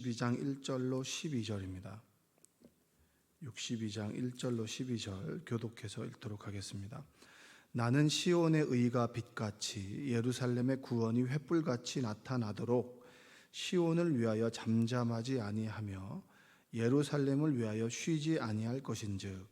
62장 1절로 12절입니다. 62장 1절로 12절 교독해서 읽도록 하겠습니다. 나는 시온의 의가 빛같이 예루살렘의 구원이 횃불같이 나타나도록 시온을 위하여 잠잠하지 아니하며 예루살렘을 위하여 쉬지 아니할 것인즉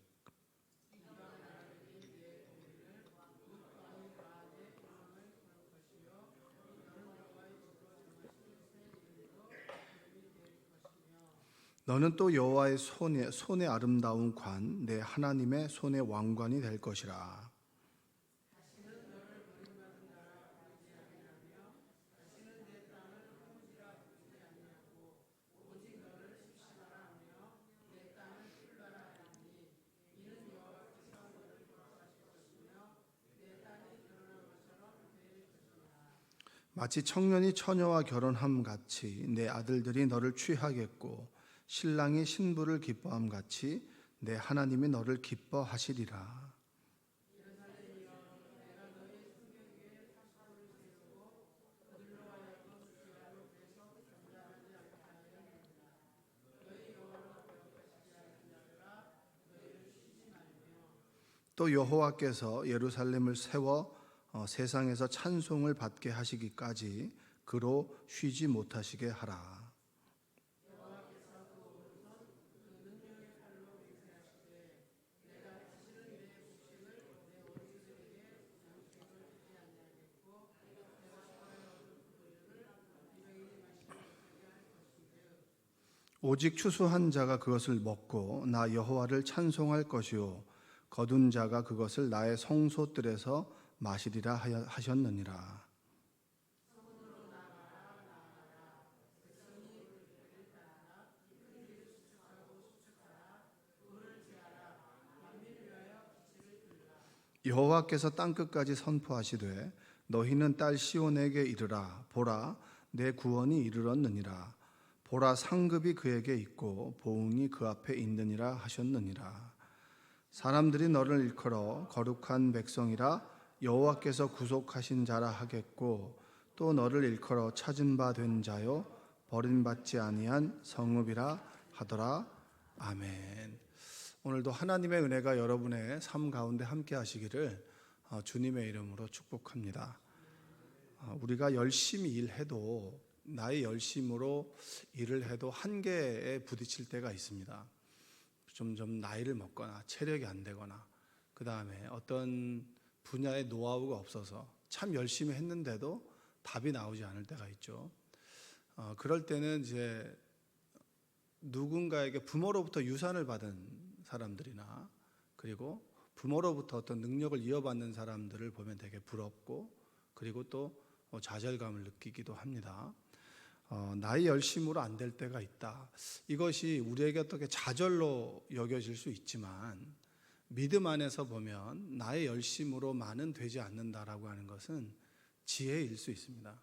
너는 또 여호와의 손의 아름다운 관, 내 하나님의 손의 왕관이 될 것이라. 마치 청년이 처녀와 결혼함 같이 내 아들들이 너를 취하겠고 신랑이 신부를 기뻐함 같이 내 하나님이 너를 기뻐하시리라. 또 여호와께서 예루살렘을 세워 세상에서 찬송을 받게 하시기까지 그로 쉬지 못하시게 하라. 오직 추수한 자가 그것을 먹고 나 여호와를 찬송할 것이요 거둔 자가 그것을 나의 성소들에서 마시리라 하셨느니라. 여호와께서 땅끝까지 선포하시되 너희는 딸 시온에게 이르라. 보라, 내 구원이 이르렀느니라. 보라, 상급이 그에게 있고 보응이 그 앞에 있느니라 하셨느니라. 사람들이 너를 일컬어 거룩한 백성이라 여호와께서 구속하신 자라 하겠고 또 너를 일컬어 찾은 바 된 자요 버림받지 아니한 성읍이라 하더라. 아멘. 오늘도 하나님의 은혜가 여러분의 삶 가운데 함께 하시기를 주님의 이름으로 축복합니다. 우리가 열심히 일해도 나의 열심으로 일을 해도 한계에 부딪힐 때가 있습니다. 좀 나이를 먹거나 체력이 안 되거나 그 다음에 어떤 분야의 노하우가 없어서 참 열심히 했는데도 답이 나오지 않을 때가 있죠. 그럴 때는 이제 누군가에게 부모로부터 유산을 받은 사람들이나 그리고 부모로부터 어떤 능력을 이어받는 사람들을 보면 되게 부럽고 그리고 또 좌절감을 느끼기도 합니다. 나의 열심으로 안 될 때가 있다. 이것이 우리에게 어떻게 좌절로 여겨질 수 있지만 믿음 안에서 보면 나의 열심으로만은 되지 않는다라고 하는 것은 지혜일 수 있습니다.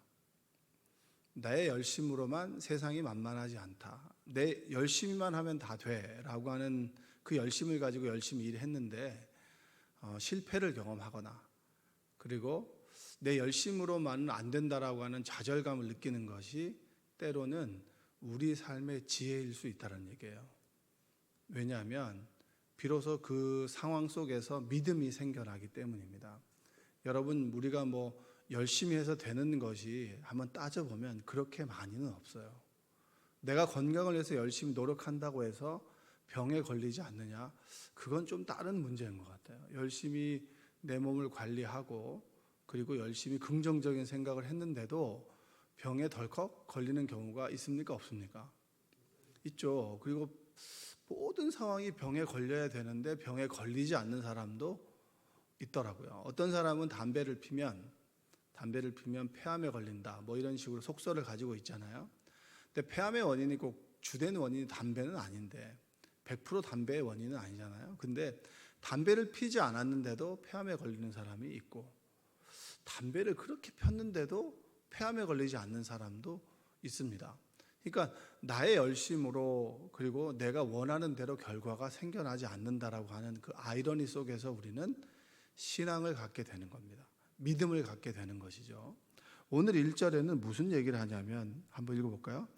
나의 열심으로만 세상이 만만하지 않다. 내 열심히만 하면 다 돼라고 하는 그 열심을 가지고 열심히 일했는데 실패를 경험하거나 그리고 내 열심으로만은 안 된다라고 하는 좌절감을 느끼는 것이 때로는 우리 삶의 지혜일 수 있다는 얘기예요. 왜냐하면 비로소 그 상황 속에서 믿음이 생겨나기 때문입니다. 여러분, 우리가 열심히 해서 되는 것이 한번 따져보면 그렇게 많이는 없어요. 내가 건강을 위해서 열심히 노력한다고 해서 병에 걸리지 않느냐? 그건 좀 다른 문제인 것 같아요. 열심히 내 몸을 관리하고 그리고 열심히 긍정적인 생각을 했는데도 병에 덜컥 걸리는 경우가 있습니까? 없습니까? 있죠. 그리고 모든 상황이 병에 걸려야 되는데 병에 걸리지 않는 사람도 있더라고요. 어떤 사람은 담배를 피면 폐암에 걸린다 이런 식으로 속설을 가지고 있잖아요. 근데 폐암의 원인이 꼭 주된 원인이 담배는 아닌데 100% 담배의 원인은 아니잖아요. 근데 담배를 피지 않았는데도 폐암에 걸리는 사람이 있고 담배를 그렇게 폈는데도 폐암에 걸리지 않는 사람도 있습니다. 그러니까 나의 열심으로 그리고 내가 원하는 대로 결과가 생겨나지 않는다라고 하는 그 아이러니 속에서 우리는 신앙을 갖게 되는 겁니다. 믿음을 갖게 되는 것이죠. 오늘 1절에는 무슨 얘기를 하냐면 한번 읽어볼까요?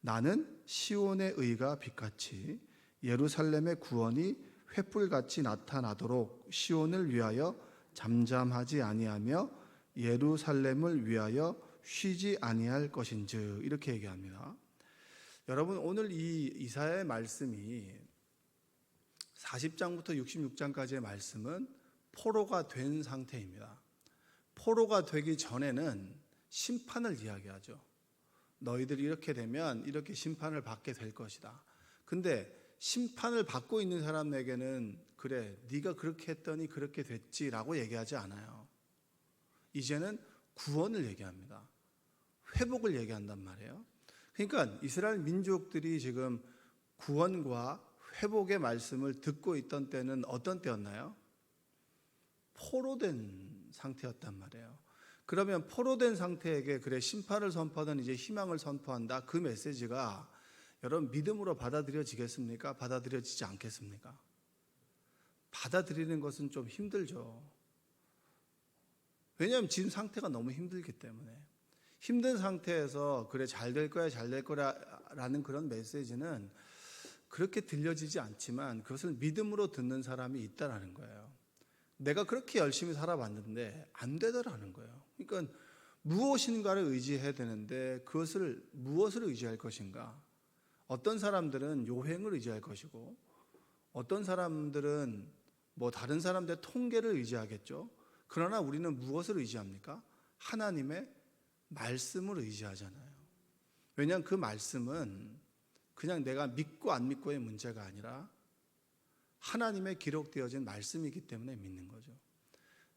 나는 시온의 의가 빛같이 예루살렘의 구원이 횃불같이 나타나도록 시온을 위하여 잠잠하지 아니하며 예루살렘을 위하여 쉬지 아니할 것인즉, 이렇게 얘기합니다. 여러분, 오늘 이 이사야의 말씀이 40장부터 66장까지의 말씀은 포로가 된 상태입니다. 포로가 되기 전에는 심판을 이야기하죠. 너희들이 이렇게 되면 이렇게 심판을 받게 될 것이다. 근데 심판을 받고 있는 사람에게는 그래, 네가 그렇게 했더니 그렇게 됐지라고 얘기하지 않아요. 이제는 구원을 얘기합니다. 회복을 얘기한단 말이에요. 그러니까 이스라엘 민족들이 지금 구원과 회복의 말씀을 듣고 있던 때는 어떤 때였나요? 포로된 상태였단 말이에요. 그러면 포로된 상태에게 그래 심판을 선포하든 이제 희망을 선포한다, 그 메시지가 여러분 믿음으로 받아들여지겠습니까? 받아들여지지 않겠습니까? 받아들이는 것은 좀 힘들죠. 왜냐하면 지금 상태가 너무 힘들기 때문에. 힘든 상태에서 그래 잘 될 거야 잘 될 거라는 그런 메시지는 그렇게 들려지지 않지만 그것을 믿음으로 듣는 사람이 있다라는 거예요. 내가 그렇게 열심히 살아봤는데 안 되더라는 거예요. 그러니까 무엇인가를 의지해야 되는데 그것을 무엇을 의지할 것인가? 어떤 사람들은 요행을 의지할 것이고 어떤 사람들은 뭐 다른 사람들의 통계를 의지하겠죠. 그러나 우리는 무엇을 의지합니까? 하나님의 말씀을 의지하잖아요. 왜냐하면 그 말씀은 그냥 내가 믿고 안 믿고의 문제가 아니라 하나님의 기록되어진 말씀이기 때문에 믿는 거죠.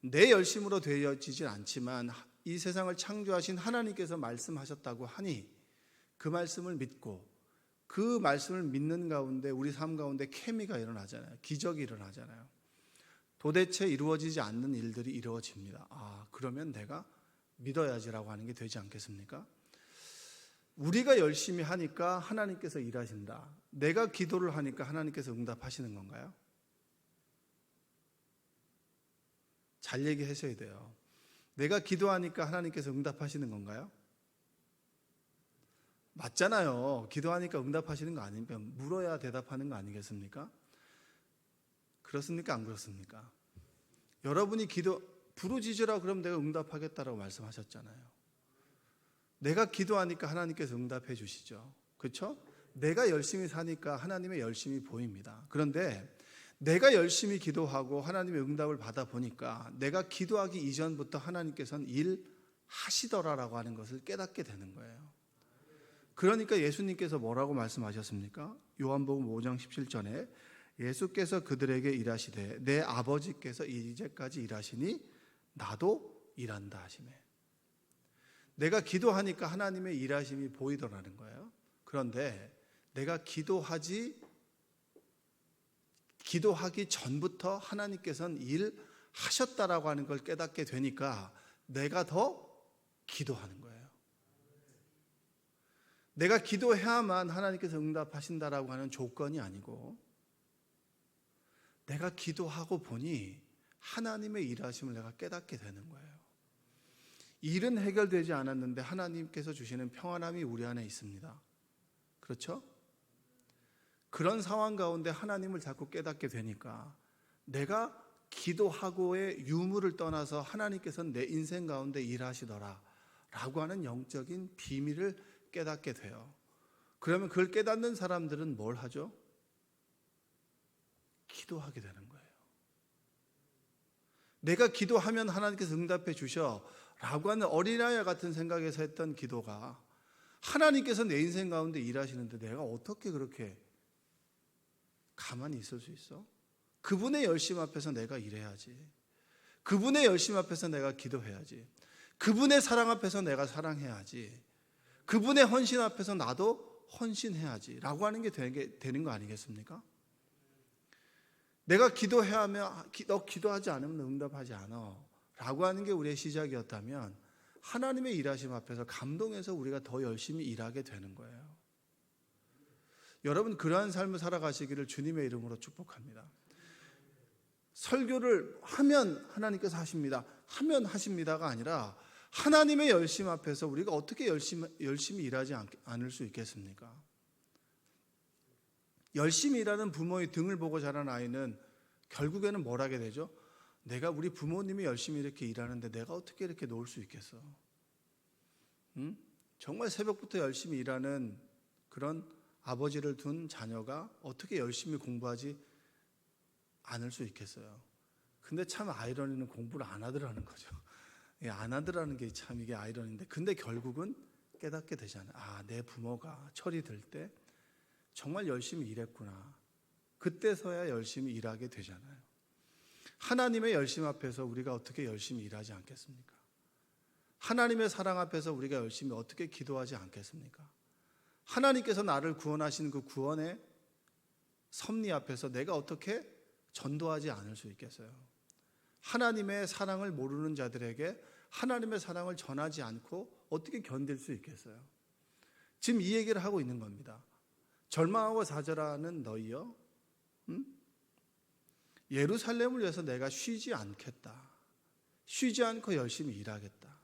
내 열심으로 되어지진 않지만 이 세상을 창조하신 하나님께서 말씀하셨다고 하니 그 말씀을 믿고 그 말씀을 믿는 가운데 우리 삶 가운데 케미가 일어나잖아요. 기적이 일어나잖아요. 도대체 이루어지지 않는 일들이 이루어집니다. 아, 그러면 내가 믿어야지라고 하는 게 되지 않겠습니까? 우리가 열심히 하니까 하나님께서 일하신다. 내가 기도를 하니까 하나님께서 응답하시는 건가요? 잘 얘기하셔야 돼요. 내가 기도하니까 하나님께서 응답하시는 건가요? 맞잖아요. 기도하니까 응답하시는 거 아닙니까? 물어야 대답하는 거 아니겠습니까? 그렇습니까? 안 그렇습니까? 여러분이 부르짖으라 그러면 내가 응답하겠다라고 말씀하셨잖아요. 내가 기도하니까 하나님께서 응답해 주시죠. 그렇죠? 내가 열심히 사니까 하나님의 열심이 보입니다. 그런데 내가 열심히 기도하고 하나님의 응답을 받아보니까 내가 기도하기 이전부터 하나님께서는 일하시더라라고 하는 것을 깨닫게 되는 거예요. 그러니까 예수님께서 뭐라고 말씀하셨습니까? 요한복음 5장 17절에 예수께서 그들에게 일하시되 내 아버지께서 이제까지 일하시니 나도 일한다 하시매. 내가 기도하니까 하나님의 일하심이 보이더라는 거예요. 그런데 내가 기도하기 전부터 하나님께서는 일하셨다라고 하는 걸 깨닫게 되니까 내가 더 기도하는 거예요. 내가 기도해야만 하나님께서 응답하신다라고 하는 조건이 아니고 내가 기도하고 보니 하나님의 일하심을 내가 깨닫게 되는 거예요. 일은 해결되지 않았는데 하나님께서 주시는 평안함이 우리 안에 있습니다. 그렇죠? 그런 상황 가운데 하나님을 자꾸 깨닫게 되니까 내가 기도하고의 유무를 떠나서 하나님께서는 내 인생 가운데 일하시더라 라고 하는 영적인 비밀을 깨닫게 돼요. 그러면 그걸 깨닫는 사람들은 뭘 하죠? 기도하게 되는 거예요. 내가 기도하면 하나님께서 응답해 주셔 라고 하는 어린아이 같은 생각에서 했던 기도가 하나님께서 내 인생 가운데 일하시는데 내가 어떻게 그렇게 가만히 있을 수 있어? 그분의 열심 앞에서 내가 일해야지. 그분의 열심 앞에서 내가 기도해야지. 그분의 사랑 앞에서 내가 사랑해야지. 그분의 헌신 앞에서 나도 헌신해야지 라고 하는 게 되는 거 아니겠습니까? 내가 기도해야 하면 너 기도하지 않으면 응답하지 않아 라고 하는 게 우리의 시작이었다면 하나님의 일하심 앞에서 감동해서 우리가 더 열심히 일하게 되는 거예요. 여러분 그러한 삶을 살아가시기를 주님의 이름으로 축복합니다. 설교를 하면 하나님께서 하십니다. 하면 하십니다가 아니라 하나님의 열심 앞에서 우리가 어떻게 열심히 일하지 않을 수 있겠습니까? 열심히 일하는 부모의 등을 보고 자란 아이는 결국에는 뭘 하게 되죠? 내가 우리 부모님이 열심히 이렇게 일하는데 내가 어떻게 이렇게 놓을 수 있겠어? 응? 정말 새벽부터 열심히 일하는 그런 아버지를 둔 자녀가 어떻게 열심히 공부하지 않을 수 있겠어요? 근데 참 아이러니는 공부를 안 하더라는 거죠. 안 하더라는 게 참 이게 아이러니인데, 근데 결국은 깨닫게 되잖아요. 아, 내 부모가 철이 들 때 정말 열심히 일했구나. 그때서야 열심히 일하게 되잖아요. 하나님의 열심 앞에서 우리가 어떻게 열심히 일하지 않겠습니까? 하나님의 사랑 앞에서 우리가 열심히 어떻게 기도하지 않겠습니까? 하나님께서 나를 구원하신 그 구원의 섭리 앞에서 내가 어떻게 전도하지 않을 수 있겠어요? 하나님의 사랑을 모르는 자들에게 하나님의 사랑을 전하지 않고 어떻게 견딜 수 있겠어요? 지금 이 얘기를 하고 있는 겁니다. 절망하고 좌절하는 너희여, 예루살렘을 위해서 내가 쉬지 않겠다. 쉬지 않고 열심히 일하겠다.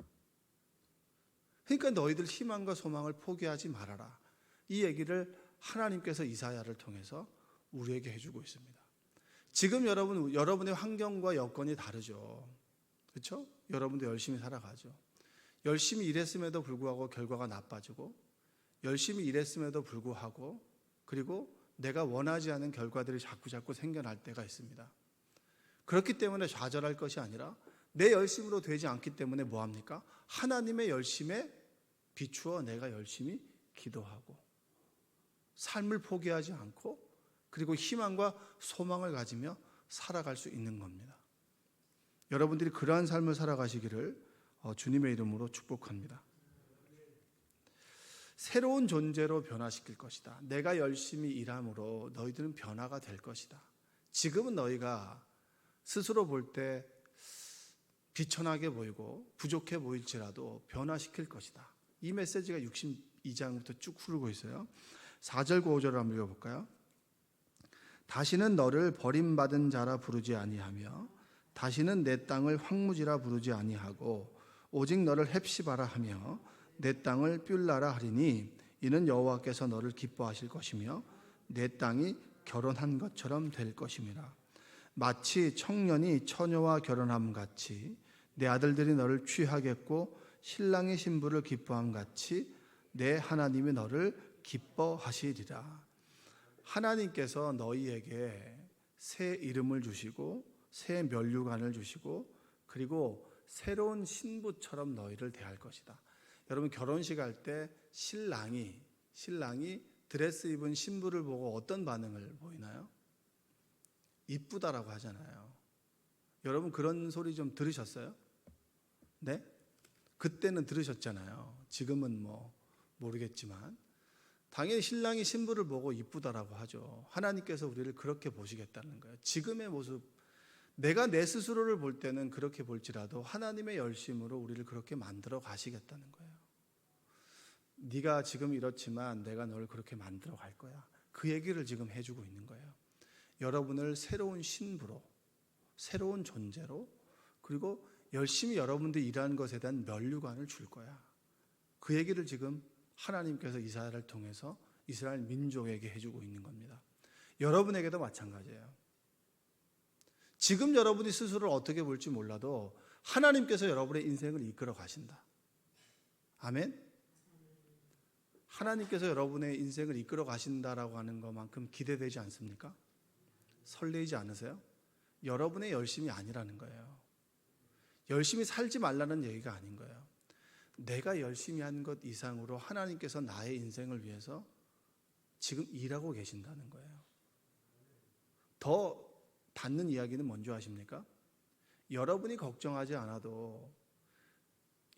그러니까 너희들 희망과 소망을 포기하지 말아라. 이 얘기를 하나님께서 이사야를 통해서 우리에게 해주고 있습니다. 지금 여러분의 환경과 여건이 다르죠. 그렇죠? 여러분도 열심히 살아가죠. 열심히 일했음에도 불구하고 결과가 나빠지고, 열심히 일했음에도 불구하고, 그리고 내가 원하지 않은 결과들이 자꾸 생겨날 때가 있습니다. 그렇기 때문에 좌절할 것이 아니라 내 열심으로 되지 않기 때문에 뭐합니까? 하나님의 열심에 비추어 내가 열심히 기도하고 삶을 포기하지 않고, 그리고 희망과 소망을 가지며 살아갈 수 있는 겁니다. 여러분들이 그러한 삶을 살아가시기를 주님의 이름으로 축복합니다. 새로운 존재로 변화시킬 것이다. 내가 열심히 일함으로 너희들은 변화가 될 것이다. 지금은 너희가 스스로 볼 때 비천하게 보이고 부족해 보일지라도 변화시킬 것이다. 이 메시지가 62장부터 쭉 흐르고 있어요. 4절과 5절을 한번 읽어볼까요? 다시는 너를 버림받은 자라 부르지 아니하며 다시는 내 땅을 황무지라 부르지 아니하고 오직 너를 헵시바라 하며 내 땅을 뷸라라 하리니 이는 여호와께서 너를 기뻐하실 것이며 내 땅이 결혼한 것처럼 될 것임이라. 마치 청년이 처녀와 결혼함 같이 내 아들들이 너를 취하겠고 신랑이 신부를 기뻐함 같이 내 하나님이 너를 기뻐하시리라. 하나님께서 너희에게 새 이름을 주시고 새 면류관을 주시고 그리고 새로운 신부처럼 너희를 대할 것이다. 여러분, 결혼식 할 때 신랑이 드레스 입은 신부를 보고 어떤 반응을 보이나요? 이쁘다라고 하잖아요. 여러분, 그런 소리 좀 들으셨어요? 네? 그때는 들으셨잖아요. 지금은 뭐 모르겠지만 당연히 신랑이 신부를 보고 이쁘다라고 하죠. 하나님께서 우리를 그렇게 보시겠다는 거예요. 지금의 모습, 내가 내 스스로를 볼 때는 그렇게 볼지라도 하나님의 열심으로 우리를 그렇게 만들어 가시겠다는 거예요. 네가 지금 이렇지만 내가 널 그렇게 만들어 갈 거야. 그 얘기를 지금 해주고 있는 거예요. 여러분을 새로운 신부로, 새로운 존재로, 그리고 열심히 여러분들이 일하는 것에 대한 면류관을 줄 거야. 그 얘기를 지금 하나님께서 이사야를 통해서 이스라엘 민족에게 해주고 있는 겁니다. 여러분에게도 마찬가지예요. 지금 여러분이 스스로를 어떻게 볼지 몰라도 하나님께서 여러분의 인생을 이끌어 가신다. 아멘? 하나님께서 여러분의 인생을 이끌어 가신다라고 하는 것만큼 기대되지 않습니까? 설레이지 않으세요? 여러분의 열심이 아니라는 거예요. 열심히 살지 말라는 얘기가 아닌 거예요. 내가 열심히 한 것 이상으로 하나님께서 나의 인생을 위해서 지금 일하고 계신다는 거예요. 더 닿는 이야기는 뭔지 아십니까? 여러분이 걱정하지 않아도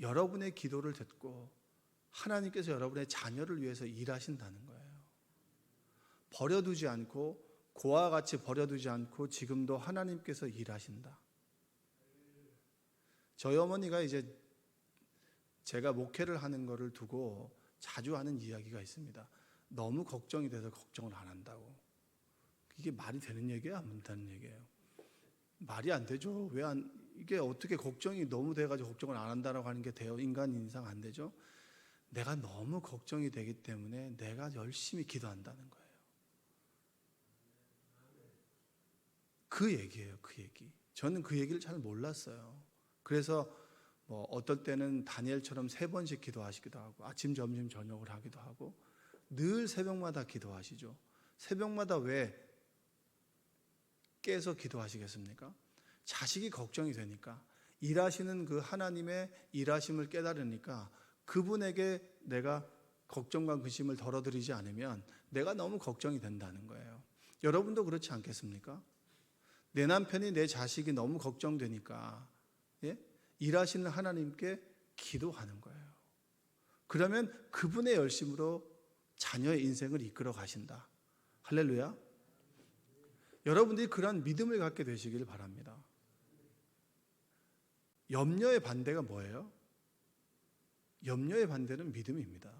여러분의 기도를 듣고 하나님께서 여러분의 자녀를 위해서 일하신다는 거예요. 버려두지 않고, 고와 같이 버려두지 않고 지금도 하나님께서 일하신다. 저희 어머니가 이제 제가 목회를 하는 거를 두고 자주 하는 이야기가 있습니다. 너무 걱정이 돼서 걱정을 안 한다고. 이게 말이 되는 얘기예요? 안 된다는 얘기예요? 말이 안 되죠. 이게 어떻게 걱정이 너무 돼가지고 걱정을 안 한다라고 하는 게 돼요? 인간 인상 안 되죠. 내가 너무 걱정이 되기 때문에 내가 열심히 기도한다는 거예요. 그 얘기예요, 그 얘기. 저는 그 얘기를 잘 몰랐어요. 그래서 뭐 어떨 때는 다니엘처럼 3번씩 기도하시기도 하고 아침, 점심, 저녁을 하기도 하고 늘 새벽마다 기도하시죠. 새벽마다 왜 깨서 기도하시겠습니까? 자식이 걱정이 되니까, 일하시는 그 하나님의 일하심을 깨달으니까 그분에게 내가 걱정과 근심을 덜어드리지 않으면 내가 너무 걱정이 된다는 거예요. 여러분도 그렇지 않겠습니까? 내 남편이, 내 자식이 너무 걱정되니까 일하시는 하나님께 기도하는 거예요. 그러면 그분의 열심으로 자녀의 인생을 이끌어 가신다. 할렐루야. 여러분들이 그런 믿음을 갖게 되시길 바랍니다. 염려의 반대가 뭐예요? 염려의 반대는 믿음입니다.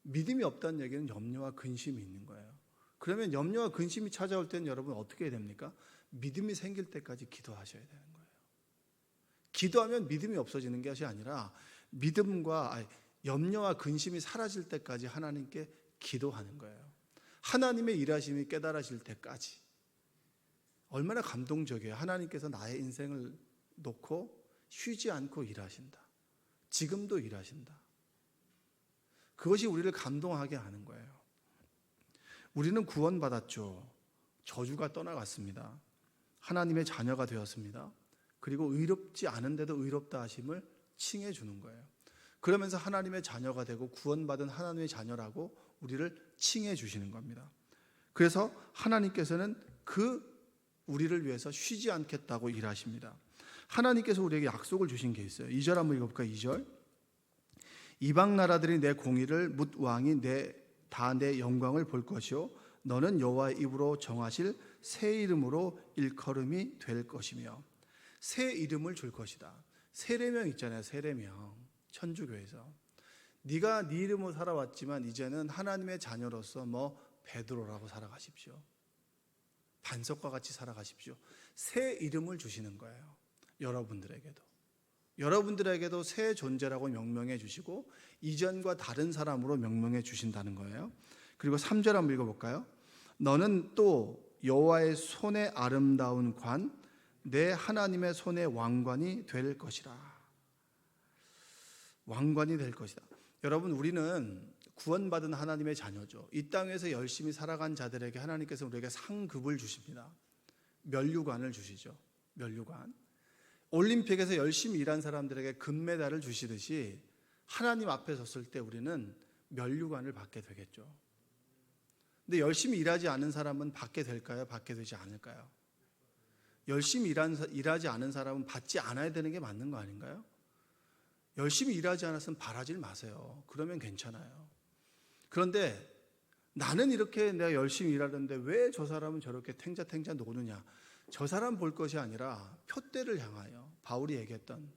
믿음이 없다는 얘기는 염려와 근심이 있는 거예요. 그러면 염려와 근심이 찾아올 때는 여러분 어떻게 해야 됩니까? 믿음이 생길 때까지 기도하셔야 되는 거예요. 기도하면 믿음이 없어지는 것이 아니라 염려와 근심이 사라질 때까지 하나님께 기도하는 거예요. 하나님의 일하심이 깨달아질 때까지. 얼마나 감동적이에요. 하나님께서 나의 인생을 놓고 쉬지 않고 일하신다. 지금도 일하신다. 그것이 우리를 감동하게 하는 거예요. 우리는 구원받았죠. 저주가 떠나갔습니다. 하나님의 자녀가 되었습니다. 그리고 의롭지 않은데도 의롭다 하심을 칭해 주는 거예요. 그러면서 하나님의 자녀가 되고 구원받은 하나님의 자녀라고 우리를 칭해 주시는 겁니다. 그래서 하나님께서는 우리를 위해서 쉬지 않겠다고 일하십니다. 하나님께서 우리에게 약속을 주신 게 있어요. 2절 한번 읽어볼까요? 2절. 이방 나라들이 내 공의를 묻 왕이 다 내 영광을 볼 것이요 너는 여호와의 입으로 정하실 새 이름으로 일컬음이 될 것이며. 새 이름을 줄 것이다. 세례명 있잖아요. 세례명. 천주교에서 네가 네 이름으로 살아왔지만 이제는 하나님의 자녀로서 베드로라고 살아가십시오. 반석과 같이 살아가십시오. 새 이름을 주시는 거예요. 여러분들에게도 새 존재라고 명명해 주시고 이전과 다른 사람으로 명명해 주신다는 거예요. 그리고 3절 한번 읽어볼까요? 너는 또 여호와의 손의 아름다운 관, 내 하나님의 손의 왕관이 될 것이라. 왕관이 될 것이다. 여러분, 우리는 구원받은 하나님의 자녀죠. 이 땅에서 열심히 살아간 자들에게 하나님께서 우리에게 상급을 주십니다. 면류관을 주시죠. 면류관. 올림픽에서 열심히 일한 사람들에게 금메달을 주시듯이 하나님 앞에 섰을 때 우리는 면류관을 받게 되겠죠. 근데 열심히 일하지 않은 사람은 받게 될까요? 받게 되지 않을까요? 열심히 일하지 않은 사람은 받지 않아야 되는 게 맞는 거 아닌가요? 열심히 일하지 않았으면 바라질 마세요. 그러면 괜찮아요. 그런데 나는 이렇게 내가 열심히 일하는데 왜 저 사람은 저렇게 탱자탱자 노느냐? 저 사람 볼 것이 아니라 표대를 향하여, 바울이 얘기했던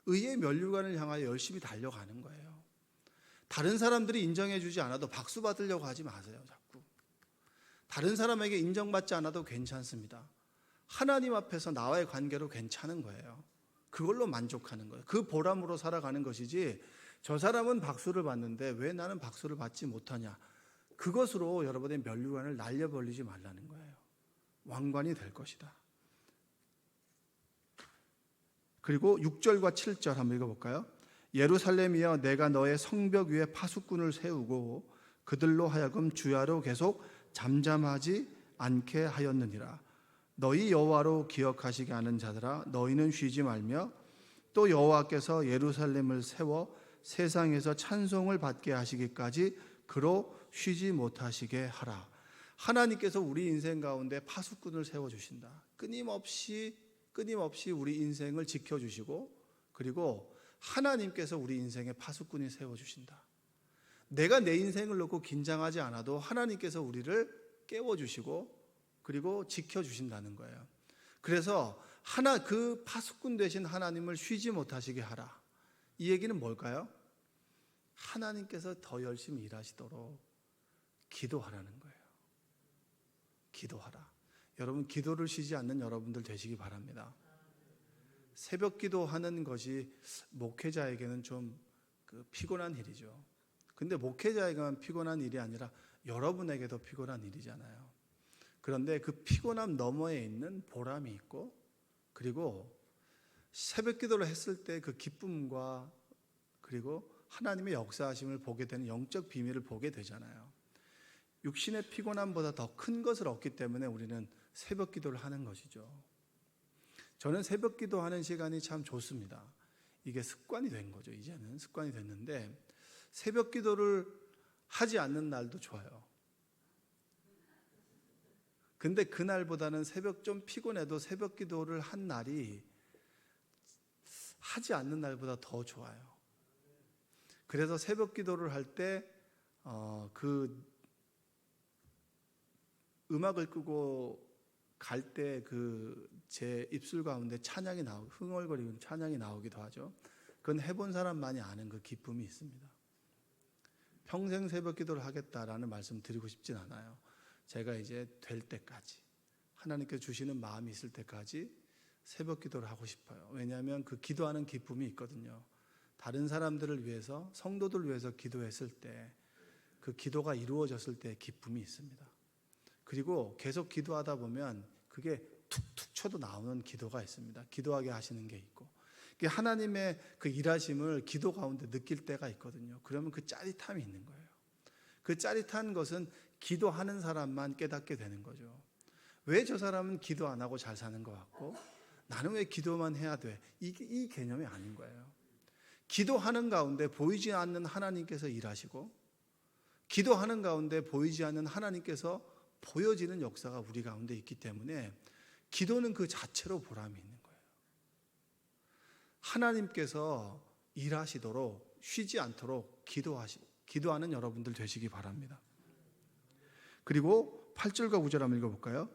의의 면류관을 향하여 열심히 달려가는 거예요. 다른 사람들이 인정해 주지 않아도 박수 받으려고 하지 마세요. 자꾸 다른 사람에게 인정받지 않아도 괜찮습니다. 하나님 앞에서 나와의 관계로 괜찮은 거예요. 그걸로 만족하는 거예요. 그 보람으로 살아가는 것이지, 저 사람은 박수를 받는데 왜 나는 박수를 받지 못하냐, 그것으로 여러분의 면류관을 날려버리지 말라는 거예요. 왕관이 될 것이다. 그리고 6절과 7절 한번 읽어볼까요? 예루살렘이여, 내가 너의 성벽 위에 파수꾼을 세우고 그들로 하여금 주야로 계속 잠잠하지 않게 하였느니라. 너희 여호와로 기억하시게 하는 자들아, 너희는 쉬지 말며 또 여호와께서 예루살렘을 세워 세상에서 찬송을 받게 하시기까지 그로 쉬지 못하시게 하라. 하나님께서 우리 인생 가운데 파수꾼을 세워주신다. 끊임없이 우리 인생을 지켜주시고, 그리고 하나님께서 우리 인생에 파수꾼이 세워주신다. 내가 내 인생을 놓고 긴장하지 않아도 하나님께서 우리를 깨워주시고 그리고 지켜주신다는 거예요. 그래서 그 파수꾼 되신 하나님을 쉬지 못하시게 하라. 이 얘기는 뭘까요? 하나님께서 더 열심히 일하시도록 기도하라는 거예요. 기도하라. 여러분 기도를 쉬지 않는 여러분들 되시기 바랍니다. 새벽 기도하는 것이 목회자에게는 좀 피곤한 일이죠. 근데 목회자에게만 피곤한 일이 아니라 여러분에게도 피곤한 일이잖아요. 그런데 그 피곤함 너머에 있는 보람이 있고, 그리고 새벽 기도를 했을 때 그 기쁨과 그리고 하나님의 역사하심을 보게 되는 영적 비밀을 보게 되잖아요. 육신의 피곤함보다 더 큰 것을 얻기 때문에 우리는 새벽 기도를 하는 것이죠. 저는 새벽 기도하는 시간이 참 좋습니다. 이게 습관이 된 거죠. 이제는 습관이 됐는데 새벽 기도를 하지 않는 날도 좋아요. 근데 그날보다는 새벽 좀 피곤해도 새벽 기도를 한 날이 하지 않는 날보다 더 좋아요. 그래서 새벽 기도를 할 때 그 음악을 끄고 갈 때 그 제 입술 가운데 찬양이 나오고 흥얼거리는 찬양이 나오기도 하죠. 그건 해본 사람만이 아는 그 기쁨이 있습니다. 평생 새벽 기도를 하겠다라는 말씀 드리고 싶진 않아요. 제가 이제 될 때까지, 하나님께서 주시는 마음이 있을 때까지 새벽 기도를 하고 싶어요. 왜냐하면 그 기도하는 기쁨이 있거든요. 다른 사람들을 위해서, 성도들을 위해서 기도했을 때 그 기도가 이루어졌을 때 기쁨이 있습니다. 그리고 계속 기도하다 보면 그게 툭툭 쳐도 나오는 기도가 있습니다. 기도하게 하시는 게 있고, 하나님의 그 일하심을 기도 가운데 느낄 때가 있거든요. 그러면 그 짜릿함이 있는 거예요. 그 짜릿한 것은 기도하는 사람만 깨닫게 되는 거죠. 왜 저 사람은 기도 안 하고 잘 사는 것 같고 나는 왜 기도만 해야 돼? 이 개념이 아닌 거예요. 기도하는 가운데 보이지 않는 하나님께서 일하시고, 기도하는 가운데 보이지 않는 하나님께서 보여지는 역사가 우리 가운데 있기 때문에 기도는 그 자체로 보람이 있는 거예요. 하나님께서 일하시도록 쉬지 않도록 기도하는 여러분들 되시기 바랍니다. 그리고 8절과 9절 한번 읽어볼까요?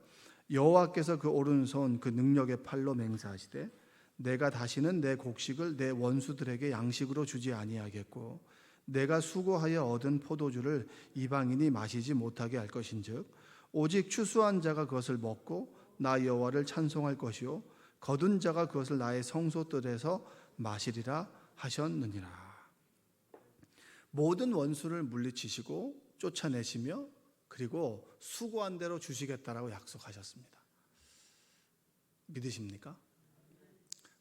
여호와께서 그 오른손 그 능력의 팔로 맹세하시되 내가 다시는 내 곡식을 내 원수들에게 양식으로 주지 아니하겠고 내가 수고하여 얻은 포도주를 이방인이 마시지 못하게 할 것인즉 오직 추수한 자가 그것을 먹고 나 여호와를 찬송할 것이요 거둔 자가 그것을 나의 성소뜰에서 마시리라 하셨느니라. 모든 원수를 물리치시고 쫓아내시며 그리고 수고한 대로 주시겠다라고 약속하셨습니다. 믿으십니까?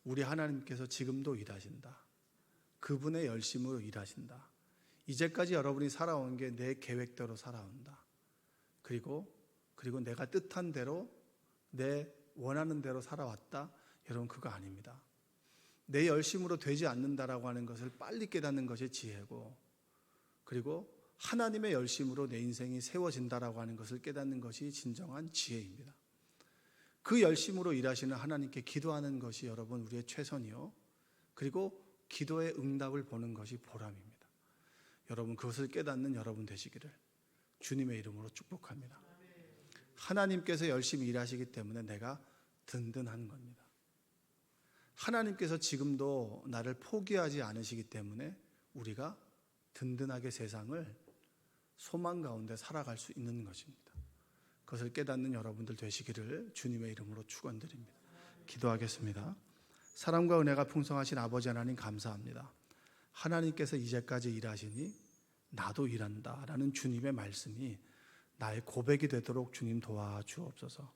우리 하나님께서 지금도 일하신다. 그분의 열심으로 일하신다. 이제까지 여러분이 살아온 게 내 계획대로 살아온다. 그리고 내가 뜻한 대로, 내 원하는 대로 살아왔다. 여러분, 그거 아닙니다. 내 열심으로 되지 않는다라고 하는 것을 빨리 깨닫는 것이 지혜고, 그리고 하나님의 열심으로 내 인생이 세워진다라고 하는 것을 깨닫는 것이 진정한 지혜입니다. 그 열심으로 일하시는 하나님께 기도하는 것이 여러분 우리의 최선이요, 그리고 기도의 응답을 보는 것이 보람입니다. 여러분, 그것을 깨닫는 여러분 되시기를 주님의 이름으로 축복합니다. 하나님께서 열심히 일하시기 때문에 내가 든든한 겁니다. 하나님께서 지금도 나를 포기하지 않으시기 때문에 우리가 든든하게 세상을 소망 가운데 살아갈 수 있는 것입니다. 그것을 깨닫는 여러분들 되시기를 주님의 이름으로 축원드립니다. 기도하겠습니다. 사랑과 은혜가 풍성하신 아버지 하나님 감사합니다. 하나님께서 이제까지 일하시니 나도 일한다라는 주님의 말씀이 나의 고백이 되도록 주님 도와주옵소서.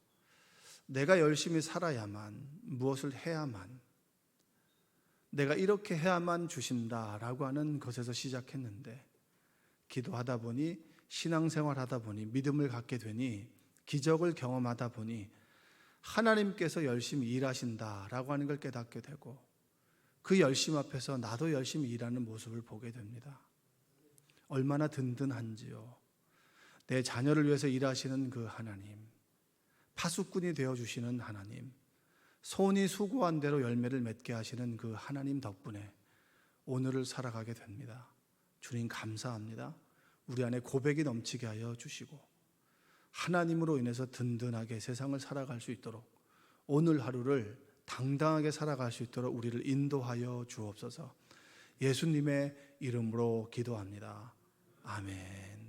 내가 열심히 살아야만, 무엇을 해야만, 내가 이렇게 해야만 주신다라고 하는 것에서 시작했는데 기도하다 보니, 신앙생활하다 보니, 믿음을 갖게 되니, 기적을 경험하다 보니 하나님께서 열심히 일하신다라고 하는 걸 깨닫게 되고 그 열심 앞에서 나도 열심히 일하는 모습을 보게 됩니다. 얼마나 든든한지요. 내 자녀를 위해서 일하시는 그 하나님, 파수꾼이 되어주시는 하나님, 손이 수고한 대로 열매를 맺게 하시는 그 하나님 덕분에 오늘을 살아가게 됩니다. 주님 감사합니다. 우리 안에 고백이 넘치게 하여 주시고 하나님으로 인해서 든든하게 세상을 살아갈 수 있도록, 오늘 하루를 당당하게 살아갈 수 있도록 우리를 인도하여 주옵소서. 예수님의 이름으로 기도합니다. 아멘.